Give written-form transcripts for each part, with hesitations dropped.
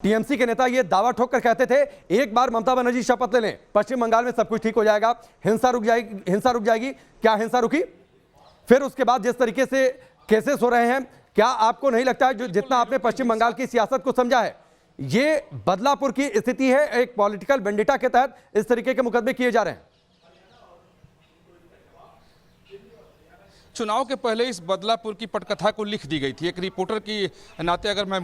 TMC के नेता ये दावा ठोक कर कहते थे एक बार ममता बनर्जी शपथ ले लें पश्चिम बंगाल में सब कुछ ठीक हो जाएगा, हिंसा रुक जाएगी। क्या हिंसा रुकी? फिर उसके बाद जिस तरीके से केसेस हो रहे हैं, क्या आपको नहीं लगता है जो जितना आपने पश्चिम बंगाल की सियासत को समझा है, ये बदलापुर की स्थिति है? एक पॉलिटिकल वेंडिटा के तहत इस तरीके के मुकदमे किए जा रहे हैं। चुनाव के पहले इस बदलापुर की पटकथा को लिख दी गई थी। एक रिपोर्टर की नाते अगर मैं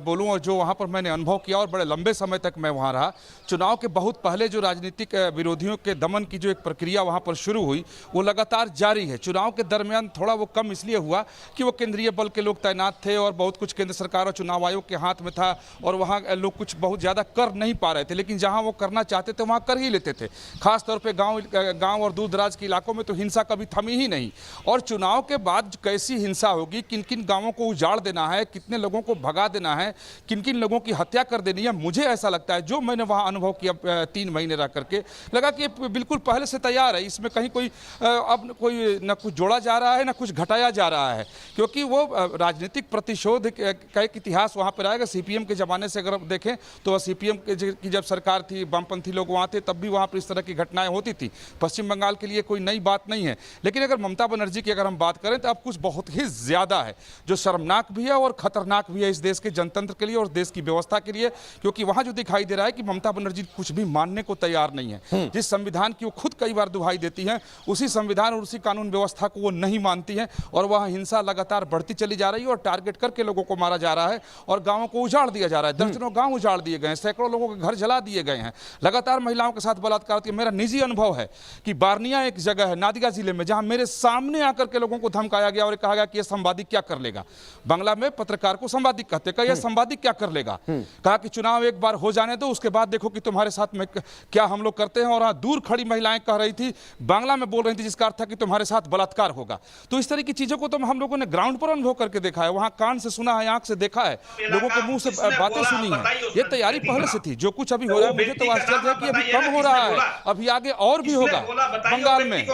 बोलूं, और जो वहां पर मैंने अनुभव किया और बड़े लंबे समय तक मैं वहां रहा, चुनाव के बहुत पहले जो राजनीतिक विरोधियों के दमन की जो एक प्रक्रिया वहां पर शुरू हुई वो लगातार जारी है। चुनाव के दरमियान थोड़ा वो कम इसलिए हुआ कि वो केंद्रीय बल के लोग तैनात थे और बहुत कुछ केंद्र सरकार और चुनाव आयोग के हाथ में था और वहाँ लोग कुछ बहुत ज़्यादा कर नहीं पा रहे थे, लेकिन जहाँ वो करना चाहते थे वहाँ कर ही लेते थे। खासतौर पर गाँव और दूर दराज के इलाकों में तो हिंसा कभी थमी ही नहीं। और चुनाव के बाद कैसी हिंसा होगी, किन किन गांवों को उजाड़ देना है, कितने लोगों को भगा देना है, किन किन लोगों की हत्या कर देनी है, मुझे ऐसा लगता है जो मैंने वहां अनुभव किया 3 महीने रह करके, लगा कि ये बिल्कुल पहले से तैयार है। इसमें कहीं कोई अब कोई न कुछ जोड़ा जा रहा है न कुछ घटाया जा रहा है, क्योंकि वो राजनीतिक प्रतिशोध का एक इतिहास वहां पर आएगा। सीपीएम के जमाने से अगर आप देखें तो सीपीएम की जब सरकार थी, वामपंथी लोग वहां थे, तब भी वहां पर इस तरह की घटनाएं होती थी। पश्चिम बंगाल के लिए कोई नई बात नहीं है। लेकिन अगर ममता बनर्जी की अगर हम बात करें तो अब कुछ बहुत ही ज्यादा है जो शर्मनाक भी है और खतरनाक भी है इस देश के जनतंत्र के लिए और देश की व्यवस्था के लिए, क्योंकि वहां जो दिखाई दे रहा है कि ममता बनर्जी कुछ भी मानने को तैयार नहीं है। जिस संविधान की वो खुद कई बार दुहाई देती है, उसी संविधान और उसी कानून व्यवस्था को वो नहीं मानती है और वहां हिंसा लगातार बढ़ती चली जा रही है और टारगेट करके लोगों को मारा जा रहा है और गांवों को उजाड़ दिया जा रहा है। दर्जनों गांव उजाड़ दिए गए हैं, सैकड़ों लोगों के घर जला दिए गए हैं, लगातार महिलाओं के साथ बलात्कार होती है। मेरा निजी अनुभव है कि बार्निया एक जगह है नादिया जिले में, जहां मेरे सामने आकर के लोगों को धमकाया गया और कहा गया कि यह संवादिक क्या कर लेगा। बांग्ला में पत्रकार को संवादिक कहते, कहा यह संवादिक क्या कर लेगा। कहा कि चुनाव एक बार हो जाने दो, उसके बाद देखो कि तुम्हारे साथ में क्या हम लोग करते हैं। और दूर खड़ी महिलाएं कह रही थी, बांग्ला में बोल रही थी, जिसका अर्थ था कि तुम्हारे साथ बलात्कार होगा। तो इस तरह की चीजों को तो हम लोगों ने ग्राउंड पर अनुभव करके देखा है, वहां कान से सुना है, आंख से देखा है, लोगों के मुंह से बातें सुनी है। ये तैयारी पहले से थी। जो कुछ अभी हो रहा है मुझे तो आश्चर्य है कि अभी कम हो रहा है, अभी आगे और भी होगा बंगाल में।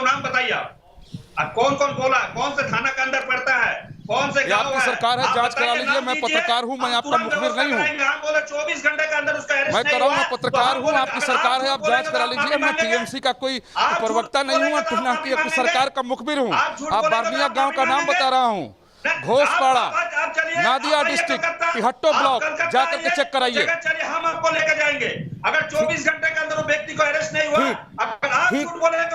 कौन कौन बोला, कौन से थाना के अंदर पड़ता है, कौन से गांव है? आपकी सरकार है, जांच करा लीजिए। मैं पत्रकार हूं, मैं आपका मुखबिर नहीं हूं। 24 घंटे के अंदर उसका अरेस्ट मैं कर रहा हूं, मैं पत्रकार हूं, आपकी सरकार है, आप जांच करा लीजिए। मैं टीएमसी का कोई प्रवक्ता नहीं हूं, ना कि आपकी सरकार का मुखबिर हूं। आप बार्निया गांव का नाम बता रहा हूं, घोषपाड़ा, नादिया डिस्ट्रिक्ट, तिहट्टो ब्लॉक, जाकर के चेक कराइए। हम आपको लेकर जाएंगे। अगर 24 घंटे के अंदर वो व्यक्ति को अरेस्ट नहीं हुआ,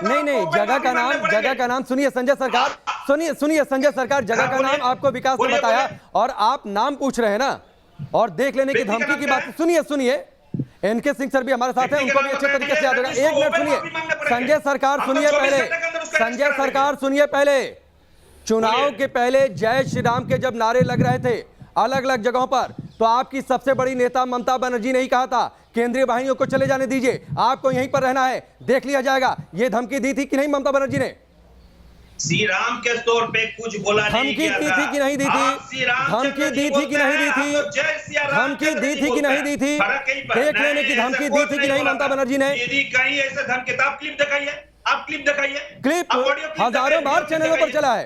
नहीं, जगह का नाम सुनिए संजय सरकार, सुनिए संजय सरकार, जगह का नाम आपको विकास ने बताया और आप नाम पूछ रहे हैं ना, और देख लेने की धमकी की बात। सुनिए एनके सिंह सर भी हमारे साथ हैं, उनको भी अच्छे तरीके से याद होगा। 1 मिनट सुनिए संजय सरकार, सुनिए पहले, संजय सरकार सुनिए पहले। चुनाव के पहले जय श्री राम के जब नारे लग रहे थे अलग अलग जगहों पर, तो आपकी सबसे बड़ी नेता ममता बनर्जी ने ही कहा था केंद्रीय वाहिनियों को चले जाने दीजिए, आपको यहीं पर रहना है, देख लिया जाएगा। ये धमकी दी थी कि नहीं ममता बनर्जी ने? श्री राम के तौर पे कुछ बोला नहीं गया था। धमकी दी थी कि नहीं दी थी? धमकी दी थी कि नहीं दी थी? धमकी दी थी कि नहीं दी थी? देख लेने की धमकी दी थी कि नहीं ममता बनर्जी ने? कहीं ऐसे धमकी, आप क्लिप दिखाइए, आप क्लिप दिखाइए। क्लिप हजारों बार चैनलों पर चला है।